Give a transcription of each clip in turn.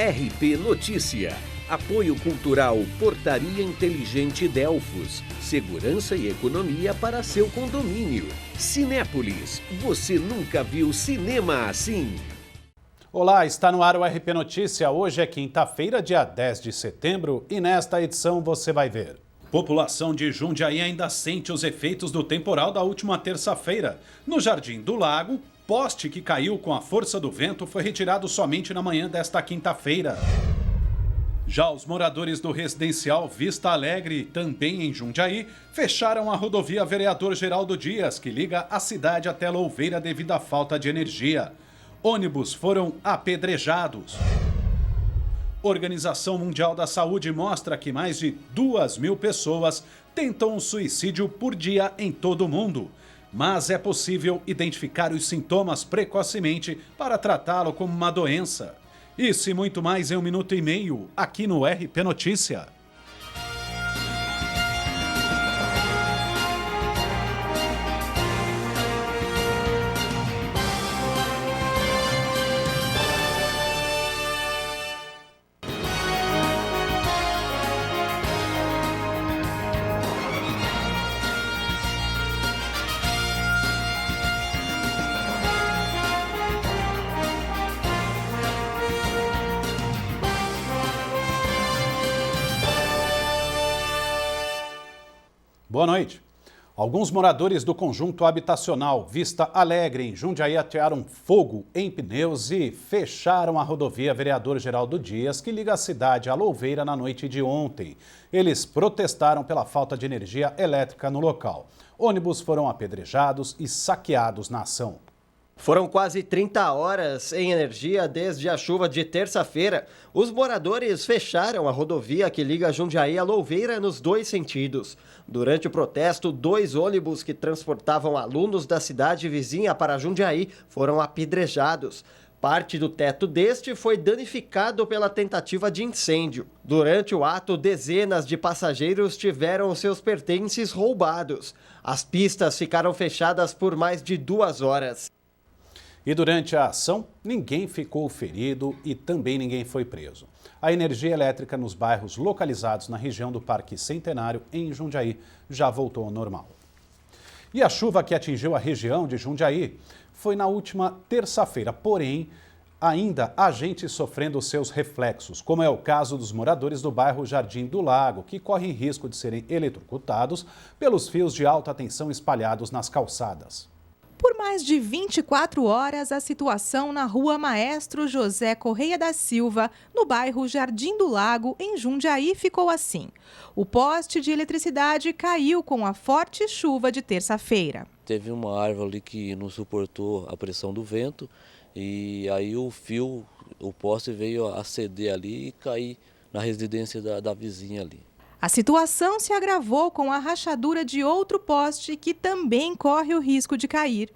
RP Notícia. Apoio Cultural Portaria Inteligente Delfos. Segurança e economia para seu condomínio. Cinépolis. Você nunca viu cinema assim. Olá, está no ar o RP Notícia. Hoje é quinta-feira, dia 10 de setembro, e nesta edição você vai ver. População de Jundiaí ainda sente os efeitos do temporal da última terça-feira. No Jardim do Lago, poste que caiu com a força do vento foi retirado somente na manhã desta quinta-feira. Já os moradores do residencial Vista Alegre, também em Jundiaí, fecharam a rodovia Vereador Geraldo Dias, que liga a cidade até Louveira devido à falta de energia. Ônibus foram apedrejados. Organização Mundial da Saúde mostra que mais de 2.000 pessoas tentam um suicídio por dia em todo o mundo. Mas é possível identificar os sintomas precocemente para tratá-lo como uma doença. Isso e muito mais em 1 minuto e meio, aqui no RP Notícia. Boa noite. Alguns moradores do conjunto habitacional Vista Alegre, em Jundiaí, atearam fogo em pneus e fecharam a rodovia Vereador Geraldo Dias, que liga a cidade a Louveira na noite de ontem. Eles protestaram pela falta de energia elétrica no local. Ônibus foram apedrejados e saqueados na ação. Foram quase 30 horas em energia desde a chuva de terça-feira. Os moradores fecharam a rodovia que liga Jundiaí a Louveira nos dois sentidos. Durante o protesto, 2 ônibus que transportavam alunos da cidade vizinha para Jundiaí foram apedrejados. Parte do teto deste foi danificado pela tentativa de incêndio. Durante o ato, dezenas de passageiros tiveram seus pertences roubados. As pistas ficaram fechadas por mais de 2 horas. E durante a ação, ninguém ficou ferido e também ninguém foi preso. A energia elétrica nos bairros localizados na região do Parque Centenário, em Jundiaí, já voltou ao normal. E a chuva que atingiu a região de Jundiaí foi na última terça-feira, porém, ainda há gente sofrendo seus reflexos, como é o caso dos moradores do bairro Jardim do Lago, que correm risco de serem eletrocutados pelos fios de alta tensão espalhados nas calçadas. Por mais de 24 horas, a situação na rua Maestro José Correia da Silva, no bairro Jardim do Lago, em Jundiaí, ficou assim. O poste de eletricidade caiu com a forte chuva de terça-feira. Teve uma árvore ali que não suportou a pressão do vento e aí o poste veio a ceder ali e cair na residência da vizinha ali. A situação se agravou com a rachadura de outro poste que também corre o risco de cair.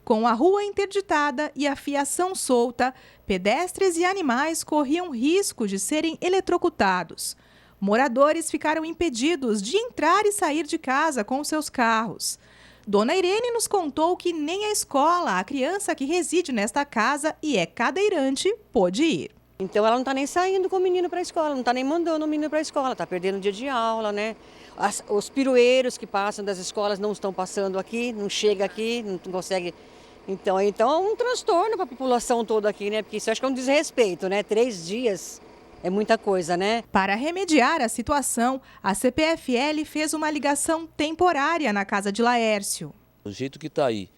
Com a rua interditada e a fiação solta, pedestres e animais corriam risco de serem eletrocutados. Moradores ficaram impedidos de entrar e sair de casa com seus carros. Dona Irene nos contou que nem a escola, a criança que reside nesta casa e é cadeirante, pôde ir. Então ela não está nem saindo com o menino para a escola, não está nem mandando o menino para a escola, está perdendo o dia de aula, né? Os pirueiros que passam das escolas não estão passando aqui, não chega aqui, não consegue. Então é um transtorno para a população toda aqui, né? Porque isso eu acho que é um desrespeito, né? 3 dias é muita coisa, né? Para remediar a situação, a CPFL fez uma ligação temporária na casa de Laércio. Do jeito que está aí.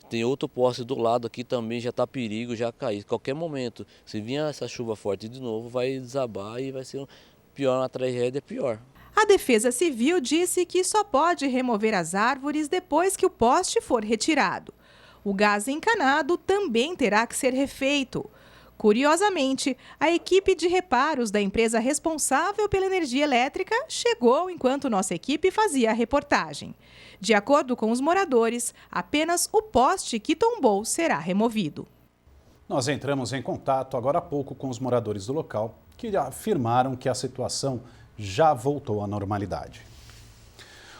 Tem outro poste do lado aqui também, já está perigo, já cair. Qualquer momento, se vier essa chuva forte de novo, vai desabar e vai ser pior, uma tragédia pior. A Defesa Civil disse que só pode remover as árvores depois que o poste for retirado. O gás encanado também terá que ser refeito. Curiosamente, a equipe de reparos da empresa responsável pela energia elétrica chegou enquanto nossa equipe fazia a reportagem. De acordo com os moradores, apenas o poste que tombou será removido. Nós entramos em contato agora há pouco com os moradores do local, que afirmaram que a situação já voltou à normalidade.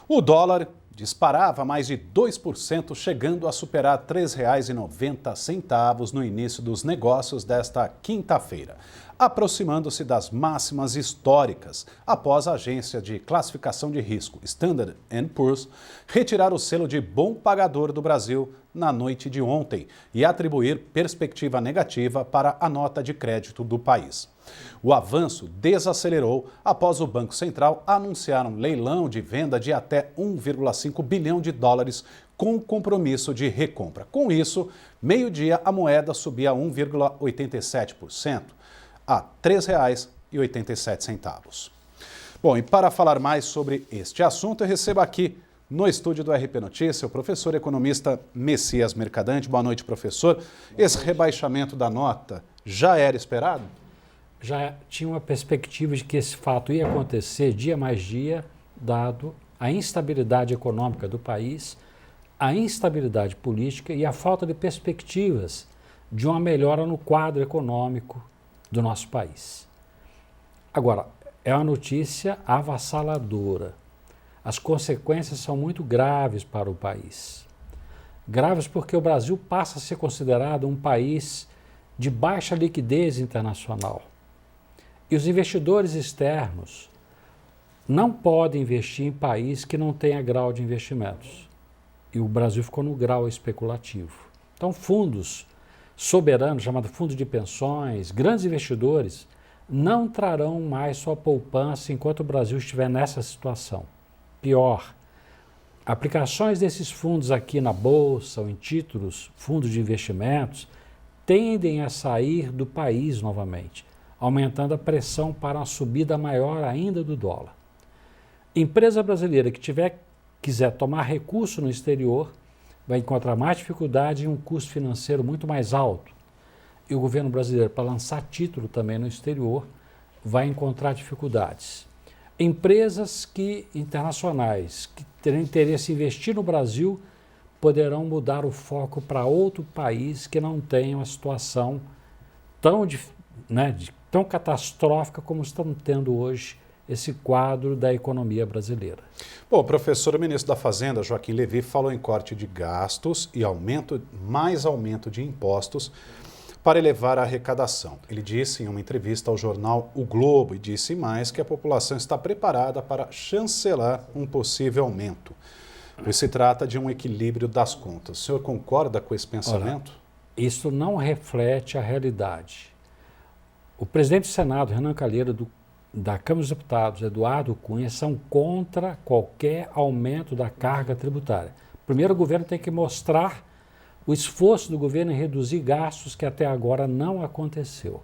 O dólar disparava mais de 2%, chegando a superar R$ 3,90 no início dos negócios desta quinta-feira, aproximando-se das máximas históricas, após a agência de classificação de risco Standard & Poor's retirar o selo de bom pagador do Brasil na noite de ontem e atribuir perspectiva negativa para a nota de crédito do país. O avanço desacelerou após o Banco Central anunciar um leilão de venda de até 1,5 bilhão de dólares com compromisso de recompra. Com isso, meio-dia a moeda subia 1,87%, a R$ 3,87. Bom, e para falar mais sobre este assunto, eu recebo aqui no estúdio do RP Notícia o professor economista Messias Mercadante. Boa noite, professor. Esse rebaixamento da nota já era esperado? Já tinha uma perspectiva de que esse fato ia acontecer dia mais dia, dado a instabilidade econômica do país, a instabilidade política e a falta de perspectivas de uma melhora no quadro econômico do nosso país. Agora, é uma notícia avassaladora. As consequências são muito graves para o país. Graves porque o Brasil passa a ser considerado um país de baixa liquidez internacional. E os investidores externos não podem investir em país que não tenha grau de investimentos. E o Brasil ficou no grau especulativo. Então, fundos soberanos, chamados fundos de pensões, grandes investidores, não trarão mais sua poupança enquanto o Brasil estiver nessa situação. Pior, aplicações desses fundos aqui na Bolsa ou em títulos, fundos de investimentos, tendem a sair do país novamente, aumentando a pressão para uma subida maior ainda do dólar. Empresa brasileira que quiser tomar recurso no exterior vai encontrar mais dificuldade e um custo financeiro muito mais alto. E o governo brasileiro, para lançar título também no exterior, vai encontrar dificuldades. Empresas internacionais que terão interesse em investir no Brasil poderão mudar o foco para outro país que não tenha uma situação tão catastrófica como estamos tendo hoje esse quadro da economia brasileira. Bom, o professor, o ministro da Fazenda, Joaquim Levy, falou em corte de gastos e mais aumento de impostos para elevar a arrecadação. Ele disse em uma entrevista ao jornal O Globo e disse mais que a população está preparada para chancelar um possível aumento, pois se trata de um equilíbrio das contas. O senhor concorda com esse pensamento? Ora, isso não reflete a realidade. O presidente do Senado, Renan Calheiros, da Câmara dos Deputados, Eduardo Cunha, são contra qualquer aumento da carga tributária. Primeiro, o governo tem que mostrar o esforço do governo em reduzir gastos que até agora não aconteceu.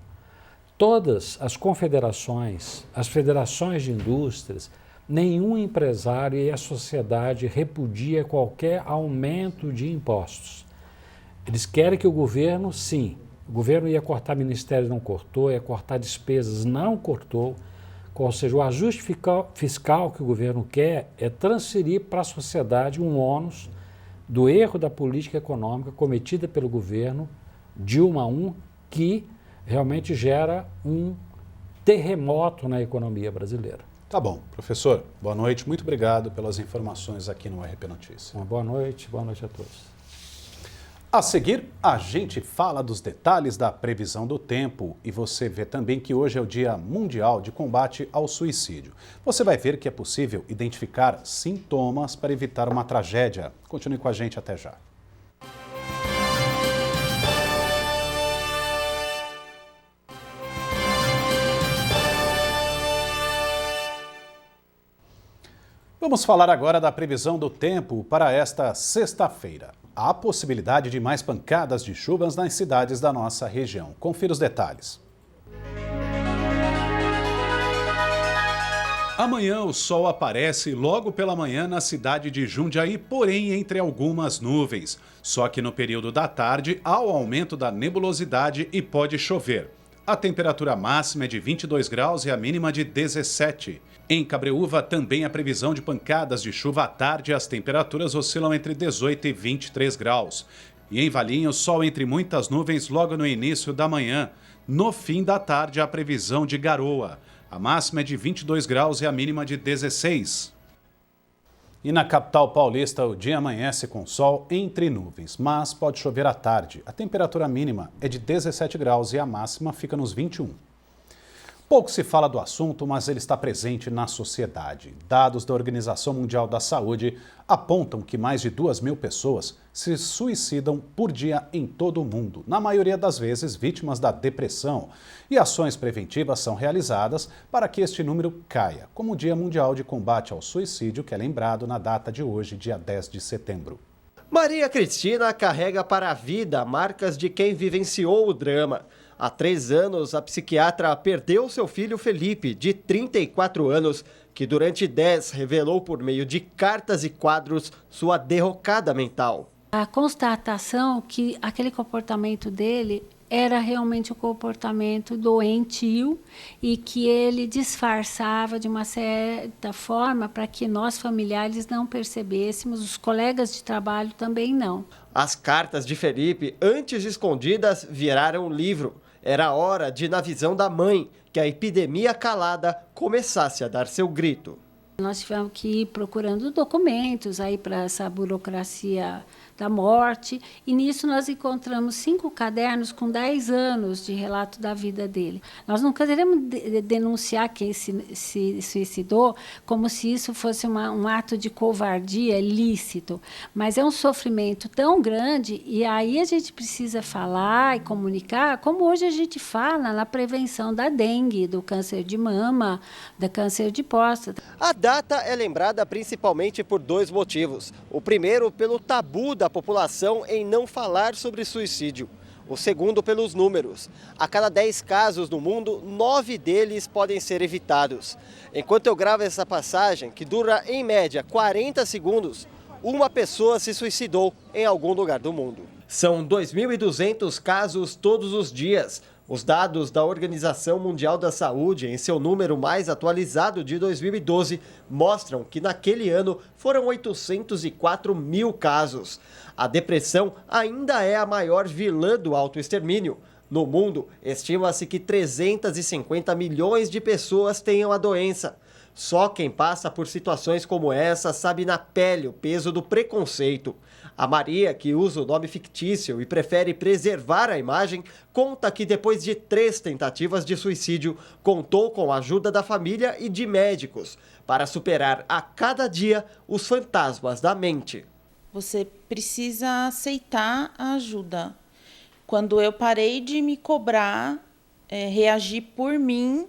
Todas as confederações, as federações de indústrias, nenhum empresário e a sociedade repudia qualquer aumento de impostos. Eles querem que o governo, sim, o governo ia cortar ministérios, não cortou, ia cortar despesas, não cortou. Ou seja, o ajuste fiscal que o governo quer é transferir para a sociedade um ônus do erro da política econômica cometida pelo governo Dilma I, que realmente gera um terremoto na economia brasileira. Tá bom. Professor, boa noite. Muito obrigado pelas informações aqui no RP Notícia. Uma boa noite a todos. A seguir, a gente fala dos detalhes da previsão do tempo e você vê também que hoje é o Dia Mundial de Combate ao Suicídio. Você vai ver que é possível identificar sintomas para evitar uma tragédia. Continue com a gente até já. Vamos falar agora da previsão do tempo para esta sexta-feira. Há possibilidade de mais pancadas de chuvas nas cidades da nossa região. Confira os detalhes. Amanhã o sol aparece logo pela manhã na cidade de Jundiaí, porém entre algumas nuvens. Só que no período da tarde há o aumento da nebulosidade e pode chover. A temperatura máxima é de 22 graus e a mínima de 17. Em Cabreúva, também há previsão de pancadas de chuva à tarde e as temperaturas oscilam entre 18 e 23 graus. E em Valinhos, sol entre muitas nuvens logo no início da manhã. No fim da tarde, há previsão de garoa. A máxima é de 22 graus e a mínima de 16. E na capital paulista, o dia amanhece com sol entre nuvens, mas pode chover à tarde. A temperatura mínima é de 17 graus e a máxima fica nos 21. Pouco se fala do assunto, mas ele está presente na sociedade. Dados da Organização Mundial da Saúde apontam que mais de 2.000 pessoas se suicidam por dia em todo o mundo, na maioria das vezes vítimas da depressão. E ações preventivas são realizadas para que este número caia, como o Dia Mundial de Combate ao Suicídio, que é lembrado na data de hoje, dia 10 de setembro. Maria Cristina carrega para a vida marcas de quem vivenciou o drama. Há 3 anos, a psiquiatra perdeu seu filho Felipe, de 34 anos, que durante 10 revelou por meio de cartas e quadros sua derrocada mental. A constatação que aquele comportamento dele era realmente um comportamento doentio e que ele disfarçava de uma certa forma para que nós familiares não percebêssemos, os colegas de trabalho também não. As cartas de Felipe, antes escondidas, viraram um livro. Era hora de, na visão da mãe, que a epidemia calada começasse a dar seu grito. Nós tivemos que ir procurando documentos aí para essa burocracia da morte, e nisso nós encontramos 5 cadernos com 10 anos de relato da vida dele. Nós não queremos denunciar quem se suicidou como se isso fosse um ato de covardia ilícito, mas é um sofrimento tão grande, e aí a gente precisa falar e comunicar, como hoje a gente fala na prevenção da dengue, do câncer de mama, do câncer de próstata. A data é lembrada principalmente por 2 motivos. O primeiro, pelo tabu da população em não falar sobre suicídio. O segundo, pelos números. A cada 10 casos no mundo, 9 deles podem ser evitados. Enquanto eu gravo essa passagem, que dura em média 40 segundos, uma pessoa se suicidou em algum lugar do mundo. São 2.200 casos todos os dias. Os dados da Organização Mundial da Saúde, em seu número mais atualizado de 2012, mostram que naquele ano foram 804 mil casos. A depressão ainda é a maior vilã do autoextermínio. No mundo, estima-se que 350 milhões de pessoas tenham a doença. Só quem passa por situações como essa sabe na pele o peso do preconceito. A Maria, que usa o nome fictício e prefere preservar a imagem, conta que depois de 3 tentativas de suicídio, contou com a ajuda da família e de médicos para superar a cada dia os fantasmas da mente. Você precisa aceitar a ajuda. Quando eu parei de me cobrar, reagir por mim,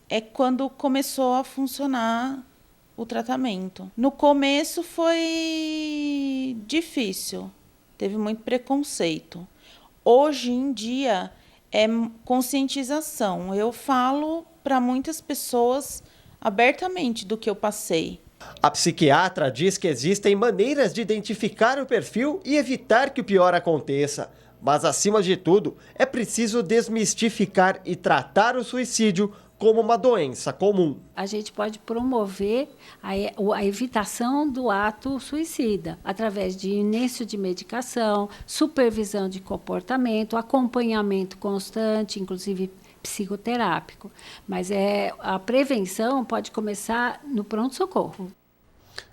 é quando começou a funcionar o tratamento. No começo foi difícil, teve muito preconceito. Hoje em dia é conscientização. Eu falo para muitas pessoas abertamente do que eu passei. A psiquiatra diz que existem maneiras de identificar o perfil e evitar que o pior aconteça. Mas, acima de tudo, é preciso desmistificar e tratar o suicídio como uma doença comum. A gente pode promover a evitação do ato suicida através de início de medicação, supervisão de comportamento, acompanhamento constante, inclusive psicoterápico. Mas a prevenção pode começar no pronto-socorro.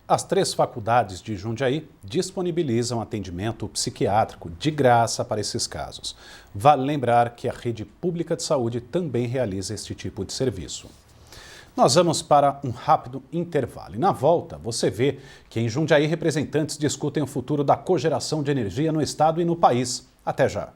As 3 faculdades de Jundiaí disponibilizam atendimento psiquiátrico de graça para esses casos. Vale lembrar que a rede pública de saúde também realiza este tipo de serviço. Nós vamos para um rápido intervalo. E na volta, você vê que em Jundiaí representantes discutem o futuro da cogeração de energia no estado e no país. Até já!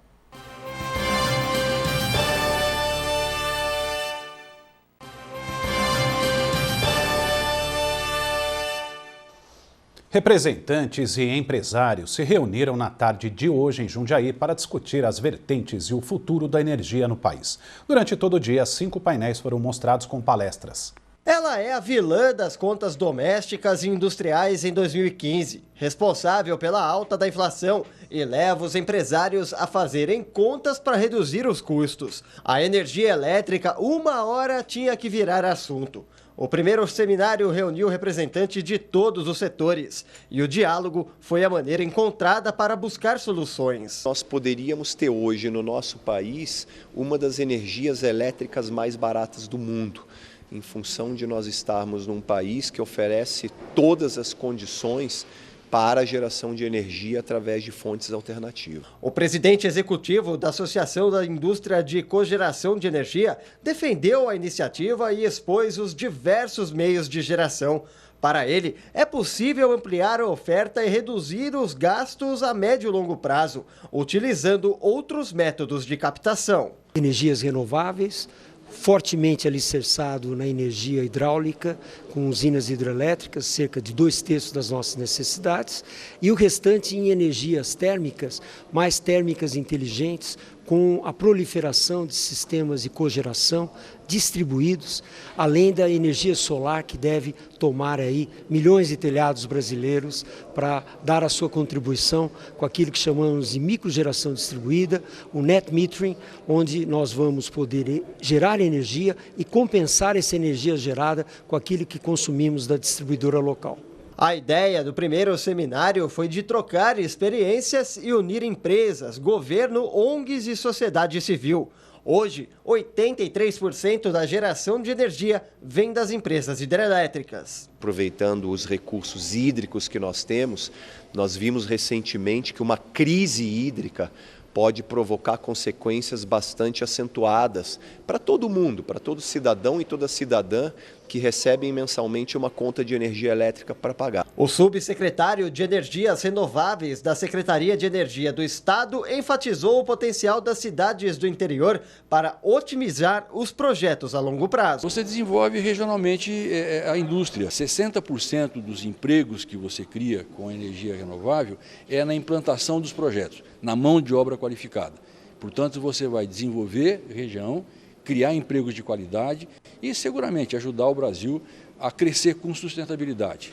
Representantes e empresários se reuniram na tarde de hoje em Jundiaí para discutir as vertentes e o futuro da energia no país. Durante todo o dia, 5 painéis foram mostrados com palestras. Ela é a vilã das contas domésticas e industriais em 2015, responsável pela alta da inflação e leva os empresários a fazerem contas para reduzir os custos. A energia elétrica, uma hora, tinha que virar assunto. O primeiro seminário reuniu representantes de todos os setores e o diálogo foi a maneira encontrada para buscar soluções. Nós poderíamos ter hoje no nosso país uma das energias elétricas mais baratas do mundo. em função de nós estarmos num país que oferece todas as condições para a geração de energia através de fontes alternativas. O presidente executivo da Associação da Indústria de Cogeração de Energia defendeu a iniciativa e expôs os diversos meios de geração. Para ele, é possível ampliar a oferta e reduzir os gastos a médio e longo prazo, utilizando outros métodos de captação. Energias renováveis, fortemente alicerçado na energia hidráulica, com usinas hidrelétricas, cerca de 2/3 das nossas necessidades, e o restante em energias térmicas, mais térmicas inteligentes, com a proliferação de sistemas de cogeração distribuídos, além da energia solar que deve tomar aí milhões de telhados brasileiros para dar a sua contribuição com aquilo que chamamos de microgeração distribuída, o net metering, onde nós vamos poder gerar energia e compensar essa energia gerada com aquilo que consumimos da distribuidora local. A ideia do primeiro seminário foi de trocar experiências e unir empresas, governo, ONGs e sociedade civil. Hoje, 83% da geração de energia vem das empresas hidrelétricas. Aproveitando os recursos hídricos que nós temos, nós vimos recentemente que uma crise hídrica pode provocar consequências bastante acentuadas para todo mundo, para todo cidadão e toda cidadã que recebem mensalmente uma conta de energia elétrica para pagar. O subsecretário de Energias Renováveis da Secretaria de Energia do Estado enfatizou o potencial das cidades do interior para otimizar os projetos a longo prazo. Você desenvolve regionalmente a indústria. 60% dos empregos que você cria com energia renovável é na implantação dos projetos, na mão de obra qualificada. Portanto, você vai desenvolver região, criar empregos de qualidade e seguramente ajudar o Brasil a crescer com sustentabilidade.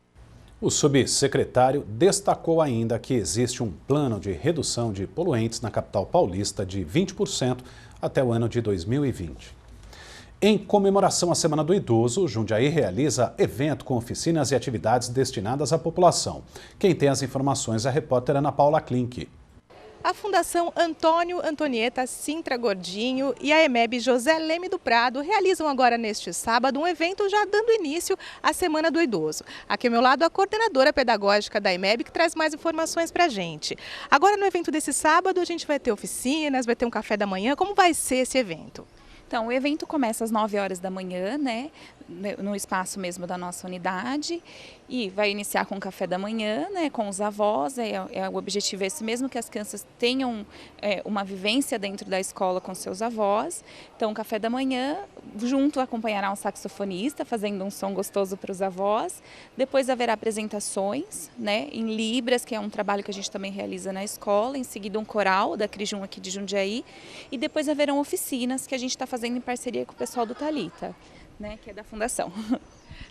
O subsecretário destacou ainda que existe um plano de redução de poluentes na capital paulista de 20% até o ano de 2020. Em comemoração à Semana do Idoso, Jundiaí realiza evento com oficinas e atividades destinadas à população. Quem tem as informações é a repórter Ana Paula Klink. A Fundação Antônio Antonieta Sintra Gordinho e a EMEB José Leme do Prado realizam agora neste sábado um evento já dando início à Semana do Idoso. Aqui ao meu lado a coordenadora pedagógica da EMEB que traz mais informações para a gente. Agora no evento desse sábado a gente vai ter oficinas, vai ter um café da manhã. Como vai ser esse evento? Então, o evento começa às 9 horas da manhã, né, no espaço mesmo da nossa unidade, e vai iniciar com o café da manhã, né, com os avós. O objetivo é esse mesmo, que as crianças tenham uma vivência dentro da escola com seus avós. Então, o café da manhã, junto acompanhará um saxofonista, fazendo um som gostoso para os avós. Depois haverá apresentações, né, em Libras, que é um trabalho que a gente também realiza na escola. Em seguida, um coral da Crijum aqui de Jundiaí. E depois haverão oficinas que a gente está fazendo em parceria com o pessoal do Talita, né, que é da Fundação.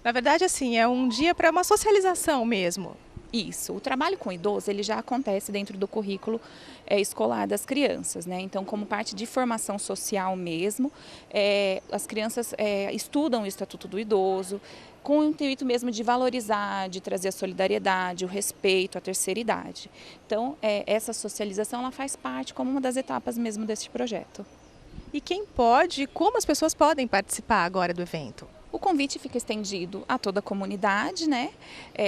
Na verdade, assim, é um dia para uma socialização mesmo. Isso, o trabalho com idoso ele já acontece dentro do currículo escolar das crianças, né? Então, como parte de formação social mesmo, as crianças estudam o Estatuto do Idoso, com o intuito mesmo de valorizar, de trazer a solidariedade, o respeito à terceira idade. Então, essa socialização ela faz parte como uma das etapas mesmo desse projeto. E quem pode, como as pessoas podem participar agora do evento? O convite fica estendido a toda a comunidade, né?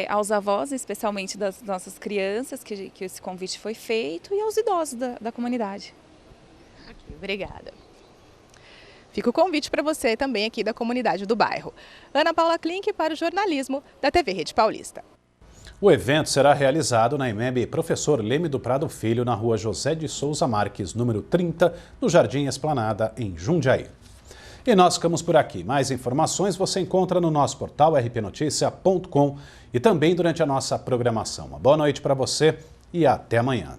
Aos avós, especialmente das nossas crianças, que esse convite foi feito, e aos idosos da comunidade. Okay, obrigada. Fica o convite para você também aqui da comunidade do bairro. Ana Paula Klink para o jornalismo da TV Rede Paulista. O evento será realizado na EMEB Professor Leme do Prado Filho, na rua José de Souza Marques, número 30, no Jardim Esplanada, em Jundiaí. E nós ficamos por aqui. Mais informações você encontra no nosso portal rpnoticia.com e também durante a nossa programação. Uma boa noite para você e até amanhã.